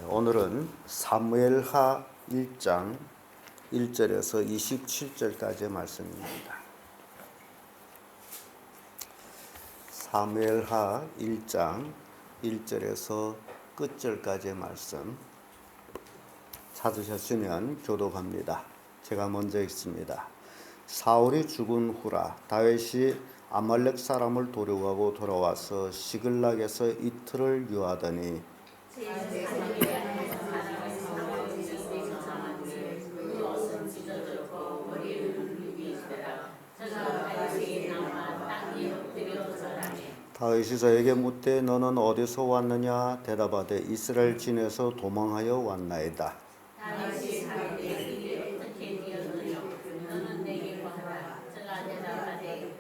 오늘은 사무엘하 1장 1절에서 27절까지의 말씀입니다. 사무엘하 1장 1절에서 끝절까지의 말씀 찾으셨으면 교독합니다. 제가 먼저 읽습니다. 사울이 죽은 후라 다윗이 아말렉 사람을 도륙하고 돌아와서 시글락에서 이틀을 유하더니 다윗이 저에게 묻되 너는 어디서 왔느냐 대답하되 이스라엘 진에서 도망하여 왔나이다. 다윗이 자기에게 어떻게 되었느냐 너는 내게 말하라. 저가 대답하되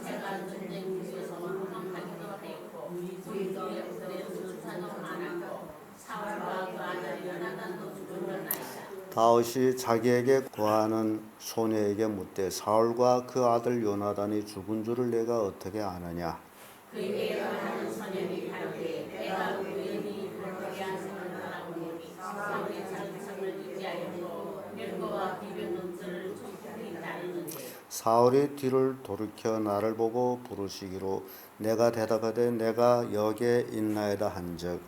제가 전쟁 중에서 도망하기도 하였고 우리 곁에 수산도 많았고 사울과 그 아들 요나단도 죽었나이다. 다윗이 자기에게 구하는 소녀에게 묻되 사울과 그 아들 요나단이 죽은 줄을 내가 어떻게 아느냐. 그에게 하는 소년이 가로되 내가 우연히 그렇게 한 생각을 하고 보니 사울이 자기성을 유지하였고 멸거와 비변 것을 촉촉히 따르는데 사울이 뒤를 돌이켜 나를 보고 부르시기로 내가 대답하되 내가 여기에 있나이다 한즉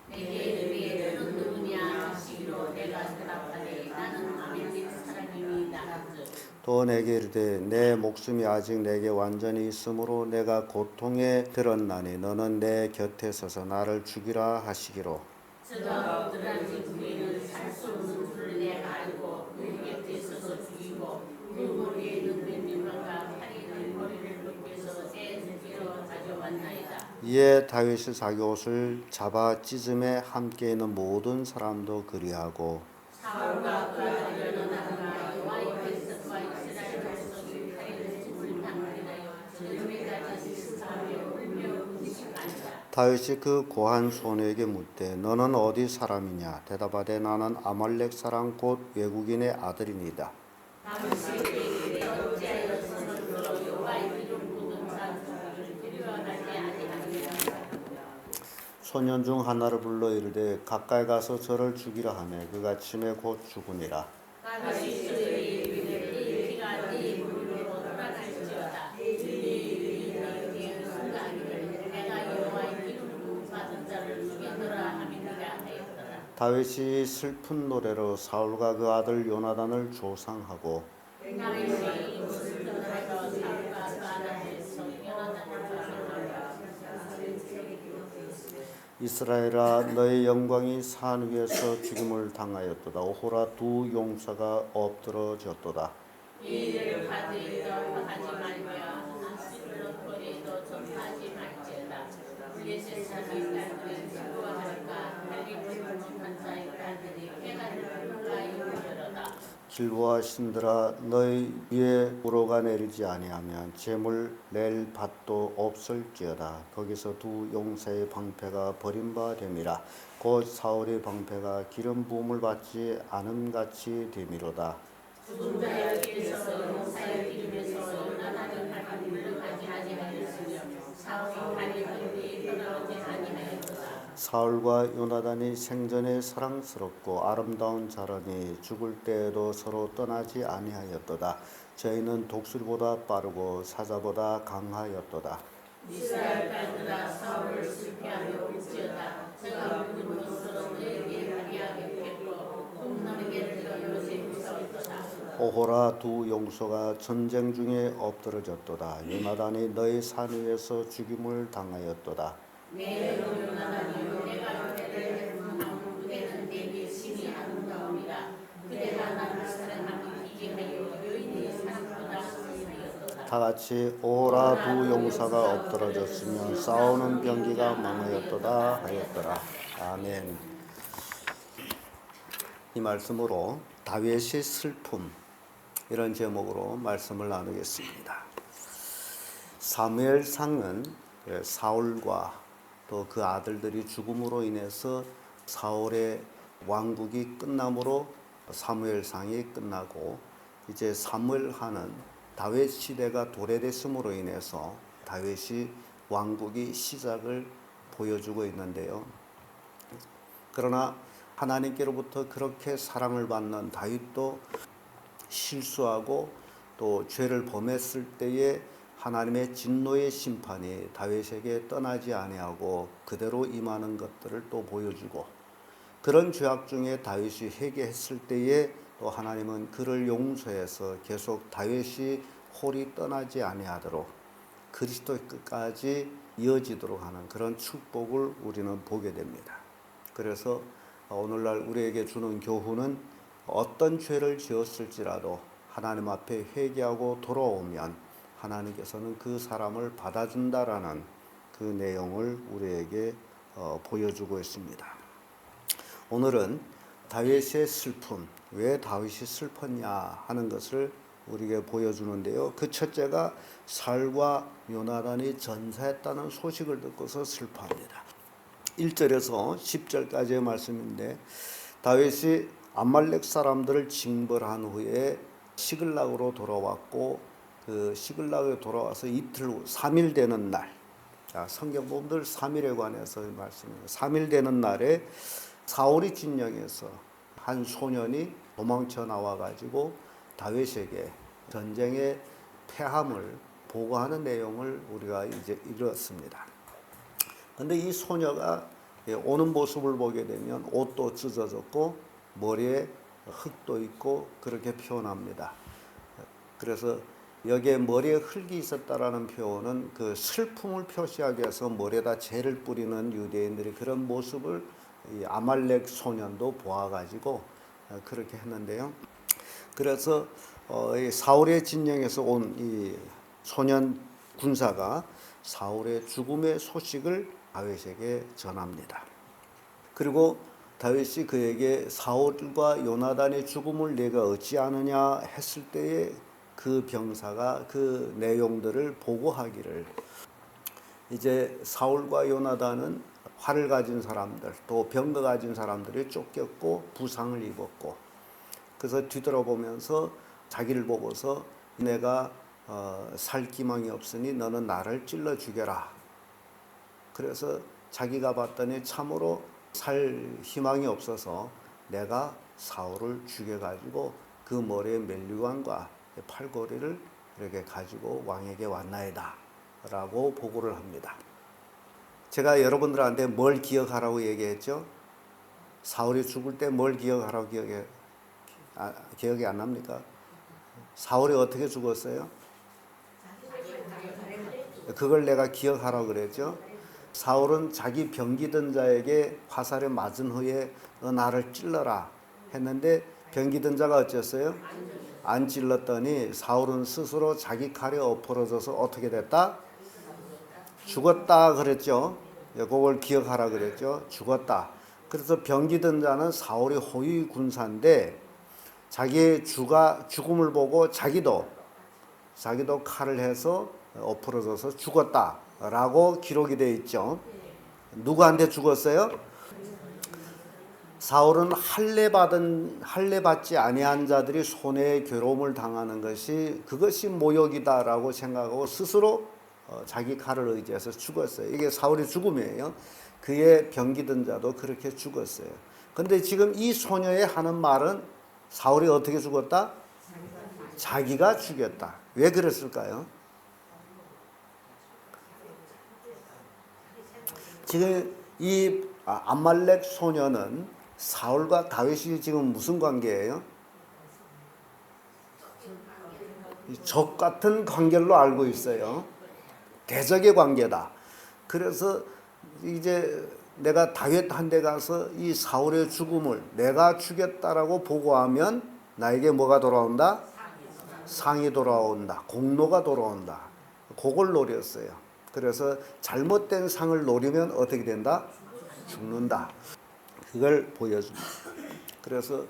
내게 이르되 너는 누구냐 하시기로 내가 대답하되 나는 아멜렉 사람입니다 한즉 또 내게 이르되 내 목숨이 아직 내게 완전히 있으므로 내가 고통에 들었나니 너는 내 곁에 서서 나를 죽이라 하시기로 저가 어떠한지 그에는 살 수 없는 줄을 내가 알고 그 곁에 서서 죽이고 그 머리에 있는 뱀님과 팔이 머리를 벗겨서 새 두께로 가져왔나이다. 이에 다윗이 자기 옷을 잡아 찢음에 함께 있는 모든 사람도 그리하고 사울과 그 아들 요나단과 여호와의 백성과 이스라엘 백성이 다윗의 죽음을 당하여 저녁에까지 식사하며 울며 금식하니라. 다윗이 그 고한 소녀에게 묻되 너는 어디 사람이냐 대답하되 나는 아말렉 사람 곧 외국인의 아들이니이다. 다윗이 이르되 어찌하여 서로 여호와의 이름 묻은 자들을 데려가지 아니하느냐. 소년 중 하나를 불러 이르되 가까이 가서 저를 죽이라 하매 그가 침에 곧 죽으니라. 다윗이 저에게 이르되 피가 네 무리로 돌아갈지어다. 네 순간이를 내가 여호와의 이름 받은 자를 죽였노라 함이니라 하였더라. 다윗이 슬픈 노래로 사울과 그 아들 요나단을 조상하고 다윗이 이곳을 떠나서 사울과 그 아들 요나단을 조상하고 이스라엘아 너의 영광이 산 위에서 죽임을 당하였도다. 오호라 두 용사가 엎드러졌도다. 이 일을 받으리도 하지 말며 아시르 거리도 전파하지 말지어다. 블레셋 사람의 딸들이 즐거워할까 달림을 못한 자의 딸들이 해가를 불가하여 오려다. 길보아 신들아 너희 위에 우로가 내리지 아니하면 재물 낼 밭도 없을지어다. 거기서 두 용사의 방패가 버린 바 됨이라. 곧 사울의 방패가 기름 부음을 받지 않음같이 됨이로다. 죽은 자에게서 용사의 기름에서 요나단의 발이 물러가지 아니하였으며 사울의 발이 멀리 떠나오지 아니하였도다. 사울과 요나단이 생전에 사랑스럽고 아름다운 자라니 죽을 때에도 서로 떠나지 아니하였도다. 저희는 독수리보다 빠르고 사자보다 강하였도다. 이스라엘 딸들아 사울을 슬피하며 울지어다. 저가 울는 것으로 너에게 하리하겠고 꿈나무에 들어 요새 무서웠도다. 오호라 두 용서가 전쟁 중에 엎드러졌도다. 요나단이 너희 산 위에서 죽임을 당하였도다. 내 요나단이여 내가 그대를 구원하는 그대는 내게 심히 아름다움이라. 그대가 나를 사랑하기 이기하여 여인의 사랑보다 선하였도다. 다같이 오호라 두 용사가 엎드러졌으며 싸우는 병기가 망하였도다 하였더라. 아멘. 이 말씀으로 다윗의 슬픔 이런 제목으로 말씀을 나누겠습니다. 사무엘상은 사울과 또 그 아들들이 죽음으로 인해서 사울의 왕국이 끝남으로 사무엘상이 끝나고 이제 사무엘하는 다윗 시대가 도래됐음으로 인해서 다윗이 왕국이 시작을 보여주고 있는데요. 그러나 하나님께로부터 그렇게 사랑을 받는 다윗도 실수하고 또 죄를 범했을 때에 하나님의 진노의 심판이 다윗에게 떠나지 아니하고 그대로 임하는 것들을 또 보여주고, 그런 죄악 중에 다윗이 회개했을 때에 또 하나님은 그를 용서해서 계속 다윗이 홀이 떠나지 아니하도록 그리스도의 끝까지 이어지도록 하는 그런 축복을 우리는 보게 됩니다. 그래서 오늘날 우리에게 주는 교훈은 어떤 죄를 지었을지라도 하나님 앞에 회개하고 돌아오면 하나님께서는 그 사람을 받아준다라는 그 내용을 우리에게 보여주고 있습니다. 오늘은 다윗의 슬픔, 왜 다윗이 슬펐냐 하는 것을 우리에게 보여주는데요. 그 첫째가 사울과 요나단이 전사했다는 소식을 듣고서 슬퍼합니다. 1절에서 10절까지의 말씀인데, 다윗이 아말렉 사람들을 징벌한 후에 시글락으로 돌아왔고, 그 시글락에 돌아와서 이틀 후 3일 되는 날, 성경 보면 3일에 관해서 말씀입니다. 3일 되는 날에 사울이 진영에서 한 소년이 도망쳐 나와가지고 다윗에게 전쟁의 패함을 보고하는 내용을 우리가 이제 읽었습니다. 그런데 이 소녀가 오는 모습을 보게 되면 옷도 찢어졌고 머리에 흙도 있고 그렇게 표현합니다. 그래서 여기에 머리에 흙이 있었다라는 표현은 그 슬픔을 표시하기 위해서 머리에다 재를 뿌리는 유대인들이 그런 모습을 이 아말렉 소년도 보아가지고 그렇게 했는데요. 그래서 사울의 진영에서 온 이 소년 군사가 사울의 죽음의 소식을 다윗에게 전합니다. 그리고 다윗이 그에게 사울과 요나단의 죽음을 내가 어찌하느냐 했을 때에 그 병사가 그 내용들을 보고하기를, 이제 사울과 요나단은 활을 가진 사람들 또 병거 가진 사람들이 쫓겼고 부상을 입었고, 그래서 뒤돌아보면서 자기를 보고서 내가 살 기망이 없으니 너는 나를 찔러 죽여라. 그래서 자기가 봤더니 참으로 살 희망이 없어서 내가 사울을 죽여가지고 그 머리에 멜류관과 팔걸이를 이렇게 가지고 왕에게 왔나이다 라고 보고를 합니다. 제가 여러분들한테 뭘 기억하라고 얘기했죠? 사울이 죽을 때 뭘 기억하라고 기억이 안 납니까? 사울이 어떻게 죽었어요? 그걸 내가 기억하라고 그랬죠. 사울은 자기 병기던 자에게 화살에 맞은 후에 너 나를 찔러라 했는데 병기던 자가 어쨌어요? 안 찔렀더니 사울은 스스로 자기 칼에 엎어져서 어떻게 됐다? 죽었다 그랬죠. 그걸 기억하라 그랬죠. 죽었다. 그래서 병기던 자는 사울의 호위 군사인데 자기의 죽음을 보고 자기도 칼을 해서 엎어져서 죽었다라고 기록이 되어 있죠. 누구한테 죽었어요? 사울은 할례 받지 아니한 자들이 손해의 괴로움을 당하는 그것이 모욕이다라고 생각하고 스스로 자기 칼을 의지해서 죽었어요. 이게 사울의 죽음이에요. 그의 병기던 자도 그렇게 죽었어요. 근데 지금 이 소녀의 하는 말은 사울이 어떻게 죽었다? 자기가 죽였다. 왜 그랬을까요? 지금 이 아말렉 소녀는 사울과 다윗이 지금 무슨 관계예요? 적 같은 관계로 알고 있어요. 대적의 관계다. 그래서 이제 내가 다윗한테 가서 이 사울의 죽음을 내가 죽였다라고 보고하면 나에게 뭐가 돌아온다? 상이 돌아온다. 공로가 돌아온다. 그걸 노렸어요. 그래서 잘못된 상을 노리면 어떻게 된다? 죽는다. 그걸 보여줍니다. 그래서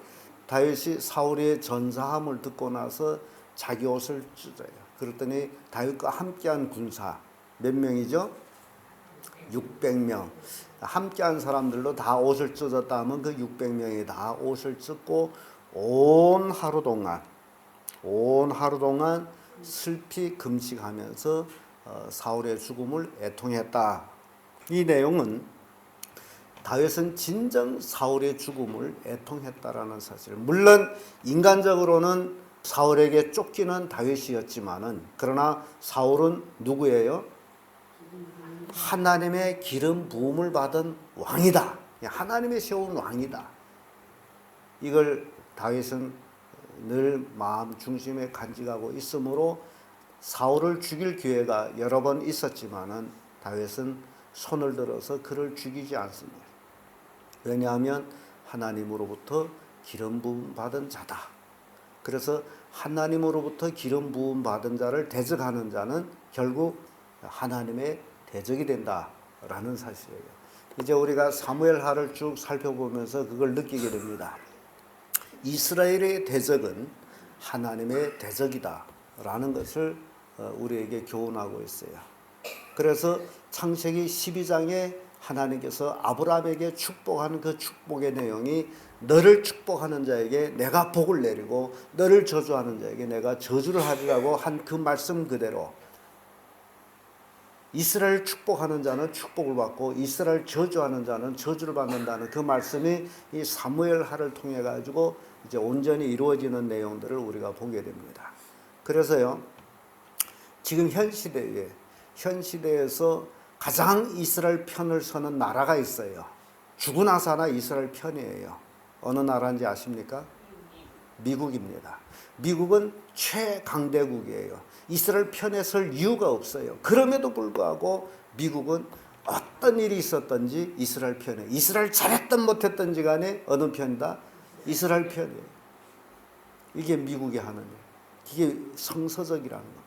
다윗이 사울의 전사함을 듣고 나서 자기 옷을 찢어요. 그랬더니 다윗과 함께한 군사 몇 명이죠? 600명. 함께한 사람들도 다 옷을 찢었다 하면 그 600명이 다 옷을 찢고 온 하루 동안 슬피 금식하면서 사울의 죽음을 애통했다. 이 내용은 다윗은 진정 사울의 죽음을 애통했다라는 사실. 물론 인간적으로는 사울에게 쫓기는 다윗이었지만은 그러나 사울은 누구예요? 하나님의 기름 부음을 받은 왕이다. 하나님의 세운 왕이다. 이걸 다윗은 늘 마음 중심에 간직하고 있으므로 사울을 죽일 기회가 여러 번 있었지만은 다윗은 손을 들어서 그를 죽이지 않습니다. 왜냐하면 하나님으로부터 기름 부음 받은 자다. 그래서 하나님으로부터 기름 부음 받은 자를 대적하는 자는 결국 하나님의 대적이 된다라는 사실이에요. 이제 우리가 사무엘하를 쭉 살펴보면서 그걸 느끼게 됩니다. 이스라엘의 대적은 하나님의 대적이다라는 것을 우리에게 교훈하고 있어요. 그래서 창세기 12장에 하나님께서 아브라함에게 축복하는 그 축복의 내용이 너를 축복하는 자에게 내가 복을 내리고 너를 저주하는 자에게 내가 저주를 하리라고 한 그 말씀 그대로 이스라엘 축복하는 자는 축복을 받고 이스라엘 저주하는 자는 저주를 받는다는 그 말씀이 이 사무엘하를 통해 가지고 이제 온전히 이루어지는 내용들을 우리가 보게 됩니다. 그래서요, 지금 현 시대에서 가장 이스라엘 편을 서는 나라가 있어요. 죽으나 사나 이스라엘 편이에요. 어느 나라인지 아십니까? 미국입니다. 미국은 최강대국이에요. 이스라엘 편에 설 이유가 없어요. 그럼에도 불구하고 미국은 어떤 일이 있었든지 이스라엘 편에, 이스라엘 잘했든 못했든지 간에 어느 편이다? 이스라엘 편이에요. 이게 미국이 하는 일. 이게 성서적이라는 거.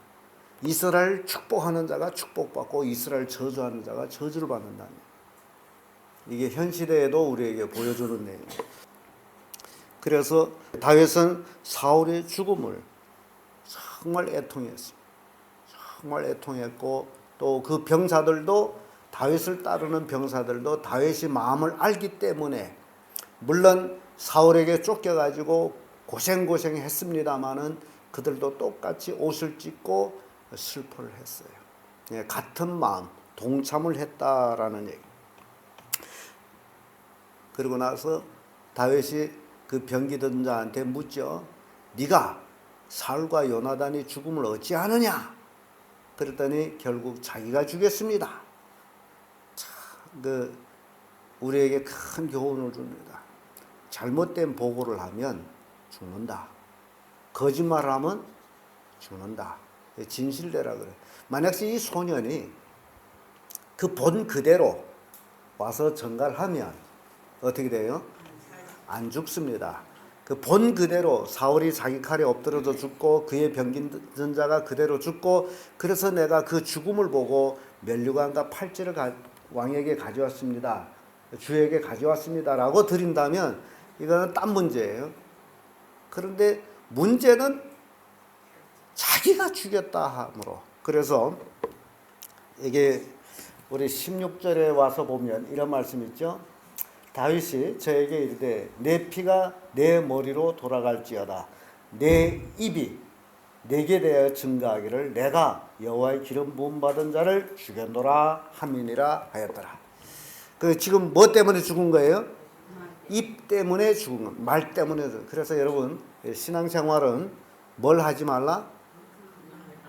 이스라엘 축복하는 자가 축복받고 이스라엘 저주하는 자가 저주를 받는다는 거예요. 이게 현 시대에도 우리에게 보여주는 내용이에요. 그래서 다윗은 사울의 죽음을 정말 애통했습니다. 정말 애통했고 또 그 병사들도 다윗을 따르는 병사들도 다윗의 마음을 알기 때문에 물론 사울에게 쫓겨가지고 고생했습니다마는 그들도 똑같이 옷을 찢고 슬퍼를 했어요. 예, 같은 마음, 동참을 했다라는 얘기. 그러고 나서 다윗이 그 병기던 자한테 묻죠. 네가 사울과 요나단이 죽음을 어찌하느냐? 그랬더니 결국 자기가 죽였습니다. 참, 우리에게 큰 교훈을 줍니다. 잘못된 보고를 하면 죽는다. 거짓말하면 죽는다. 진실되라 그래. 만약 이 소년이 그 본 그대로 와서 전갈하면 어떻게 돼요? 안 죽습니다. 그 본 그대로 사울이 자기 칼에 엎드려져 죽고 그의 병긴 자가 그대로 죽고 그래서 내가 그 죽음을 보고 면류관과 팔찌를 왕에게 가져왔습니다. 주에게 가져왔습니다라고 드린다면 이거는 딴 문제예요. 그런데 문제는 자기가 죽였다 함으로. 그래서 이게 우리 16절에 와서 보면 이런 말씀 있죠. 다윗이 저에게 이르되 내 피가 내 머리로 돌아갈지어다. 내 입이 내게 대하여 증거하기를 내가 여호와의 기름 부음 받은 자를 죽였노라 함이니라 하였더라. 그 지금 뭐 때문에 죽은 거예요? 입 때문에 죽은 거, 말 때문에. 그래서 여러분 신앙생활은 뭘 하지 말라?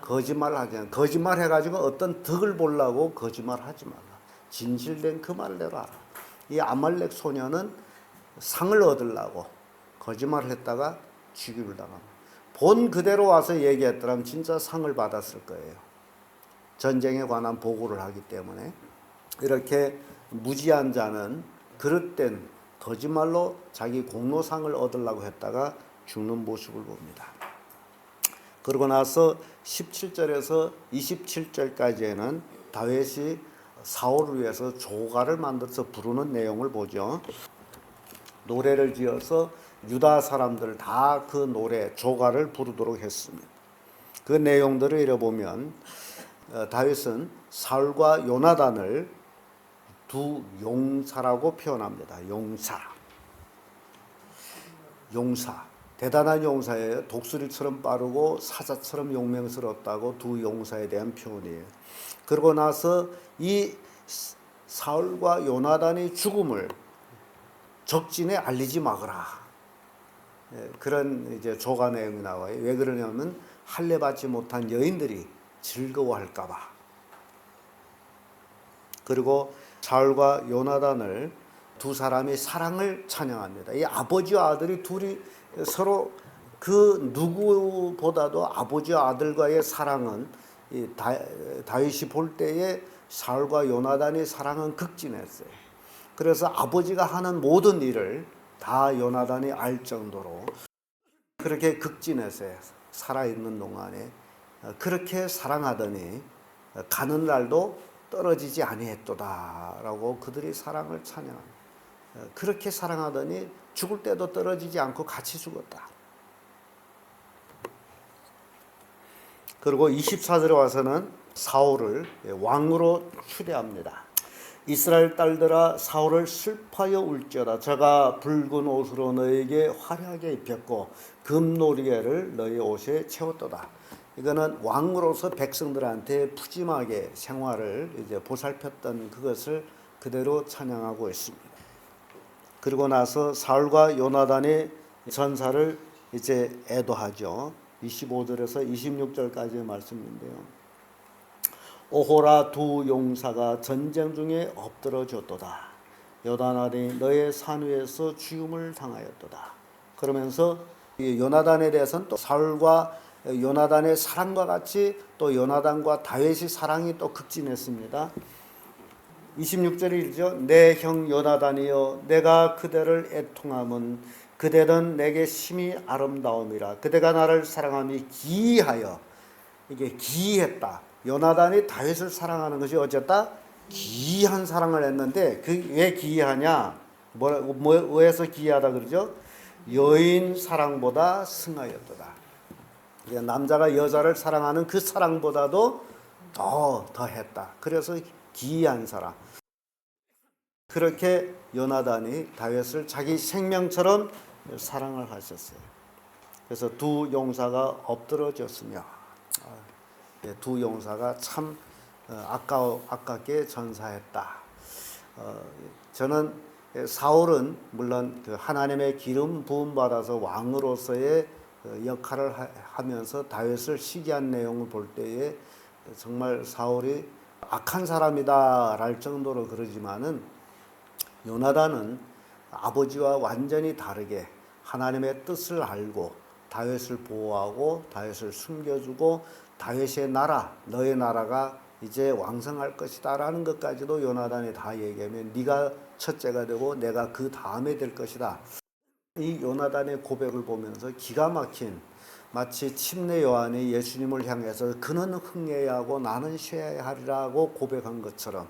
거짓말 하지 않아. 거짓말 해가지고 어떤 덕을 보려고 거짓말 하지 말라. 진실된 그 말대로 하라. 이 아말렉 소년은 상을 얻으려고 거짓말을 했다가 죽임을 당합니다. 본 그대로 와서 얘기했더라면 진짜 상을 받았을 거예요. 전쟁에 관한 보고를 하기 때문에. 이렇게 무지한 자는 그릇된 거짓말로 자기 공로상을 얻으려고 했다가 죽는 모습을 봅니다. 그러고 나서 17절에서 27절까지에는 다윗이 사울을 위해서 조가를 만들어서 부르는 내용을 보죠. 노래를 지어서 유다 사람들 다 그 노래 조가를 부르도록 했습니다. 그 내용들을 읽어보면 다윗은 사울과 요나단을 두 용사라고 표현합니다. 용사. 대단한 용사예요. 독수리처럼 빠르고 사자처럼 용맹스럽다고 두 용사에 대한 표현이에요. 그러고 나서 이 사울과 요나단의 죽음을 적진에 알리지 마거라. 그런 이제 조가 내용이 나와요. 왜 그러냐면 할례 받지 못한 여인들이 즐거워할까봐. 그리고 사울과 요나단을 두 사람이 사랑을 찬양합니다. 이 아버지와 아들이 둘이 서로 그 누구보다도 아버지와 아들과의 사랑은 이 다윗이 볼 때에 사울과 요나단의 사랑은 극진했어요. 그래서 아버지가 하는 모든 일을 다 요나단이 알 정도로 그렇게 극진했어요. 살아있는 동안에 그렇게 사랑하더니 가는 날도 떨어지지 아니했도다라고 그들이 사랑을 찬양합니다. 그렇게 사랑하더니 죽을 때도 떨어지지 않고 같이 죽었다. 그리고 24절에 와서는 사울을 왕으로 추대합니다. 이스라엘 딸들아 사울을 슬퍼하여 울지어다. 저가 붉은 옷으로 너에게 화려하게 입혔고 금노리개를 너희 옷에 채웠도다. 이거는 왕으로서 백성들한테 푸짐하게 생활을 이제 보살폈던 그것을 그대로 찬양하고 있습니다. 그리고 나서 사울과 요나단의 전사를 이제 애도하죠. 25절에서 26절까지의 말씀인데요. 오호라 두 용사가 전쟁 중에 엎드러졌도다. 요나단이 너의 산 위에서 죽음을 당하였도다. 그러면서 요나단에 대해서는 또 사울과 요나단의 사랑과 같이 또 요나단과 다윗의 사랑이 또 극진했습니다. 26절에 이르죠. 내 형 요나단이여 내가 그대를 애통함은 그대는 내게 심히 아름다움이라. 그대가 나를 사랑함이 기이하여. 이게 기이했다. 요나단이 다윗을 사랑하는 것이 어쨌다? 기이한 사랑을 했는데 그 왜 기이하냐? 뭐에서 기이하다 그러죠? 여인 사랑보다 승하였도다. 남자가 여자를 사랑하는 그 사랑보다도 더했다. 그래서 기이한 사랑. 그렇게 요나단이 다윗을 자기 생명처럼 사랑을 하셨어요. 그래서 두 용사가 엎드러졌으며 두 용사가 참 아깝게 전사했다. 저는 사울은 물론 그 하나님의 기름 부음 받아서 왕으로서의 역할을 하면서 다윗을 시기한 내용을 볼 때에 정말 사울이 악한 사람이다 랄 정도로 그러지만은 요나단은 아버지와 완전히 다르게 하나님의 뜻을 알고 다윗을 보호하고 다윗을 숨겨주고 다윗의 나라, 너의 나라가 이제 왕성할 것이다 라는 것까지도 요나단이 다 얘기하면 네가 첫째가 되고 내가 그 다음에 될 것이다. 이 요나단의 고백을 보면서 기가 막힌, 마치 침례 요한이 예수님을 향해서 그는 흥해야 하고 나는 쉬어야 하리라고 고백한 것처럼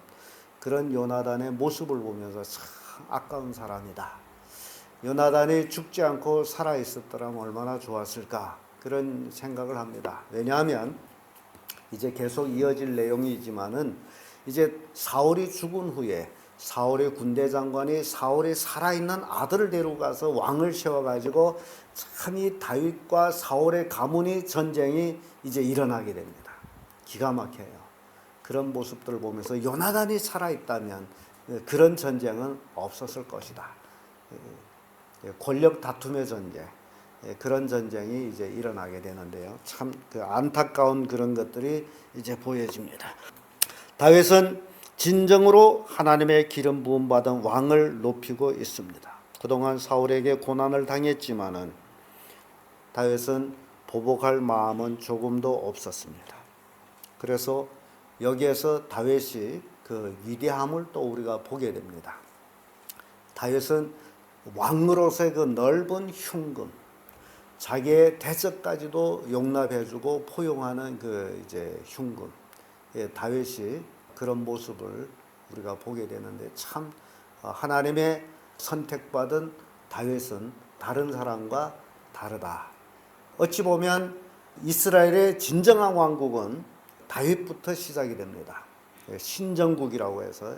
그런 요나단의 모습을 보면서 참 아까운 사람이다. 요나단이 죽지 않고 살아 있었더라면 얼마나 좋았을까 그런 생각을 합니다. 왜냐하면 이제 계속 이어질 내용이지만은 이제 사울이 죽은 후에 사울의 군대 장관이 사울이 살아있는 아들을 데리고 가서 왕을 세워가지고 참 이 다윗과 사울의 가문이 전쟁이 이제 일어나게 됩니다. 기가 막혀요. 그런 모습들을 보면서 요나단이 살아있다면 그런 전쟁은 없었을 것이다. 권력 다툼의 전쟁, 그런 전쟁이 이제 일어나게 되는데요. 참 그 안타까운 그런 것들이 이제 보여집니다. 다윗은 진정으로 하나님의 기름 부음 받은 왕을 높이고 있습니다. 그동안 사울에게 고난을 당했지만은 다윗은 보복할 마음은 조금도 없었습니다. 그래서 여기에서 다윗이 그 위대함을 또 우리가 보게 됩니다. 다윗은 왕으로서의 그 넓은 흉금, 자기의 대적까지도 용납해주고 포용하는 그 이제 흉금, 다윗이 그런 모습을 우리가 보게 되는데 참 하나님의 선택받은 다윗은 다른 사람과 다르다. 어찌 보면 이스라엘의 진정한 왕국은 다윗부터 시작이 됩니다. 신정국이라고 해서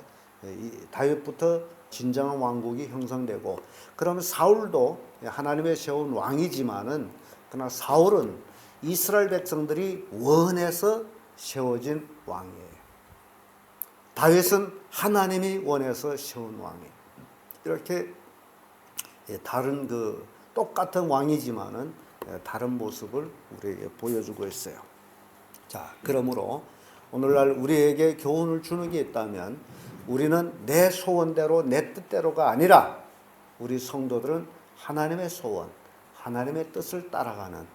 다윗부터 진정한 왕국이 형성되고, 그러면 사울도 하나님의 세운 왕이지만은 그러나 사울은 이스라엘 백성들이 원해서 세워진 왕이에요. 다윗은 하나님이 원해서 세운 왕이에요. 이렇게 다른 똑같은 왕이지만은 다른 모습을 우리에게 보여주고 있어요. 자, 그러므로 오늘날 우리에게 교훈을 주는 게 있다면 우리는 내 소원대로 내 뜻대로가 아니라 우리 성도들은 하나님의 소원, 하나님의 뜻을 따라가는,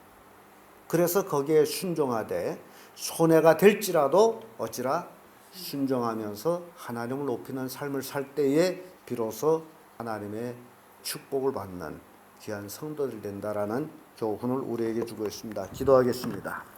그래서 거기에 순종하되 손해가 될지라도 어찌라 순종하면서 하나님을 높이는 삶을 살 때에 비로소 하나님의 축복을 받는 귀한 성도들이 된다라는 교훈을 우리에게 주고 있습니다. 기도하겠습니다.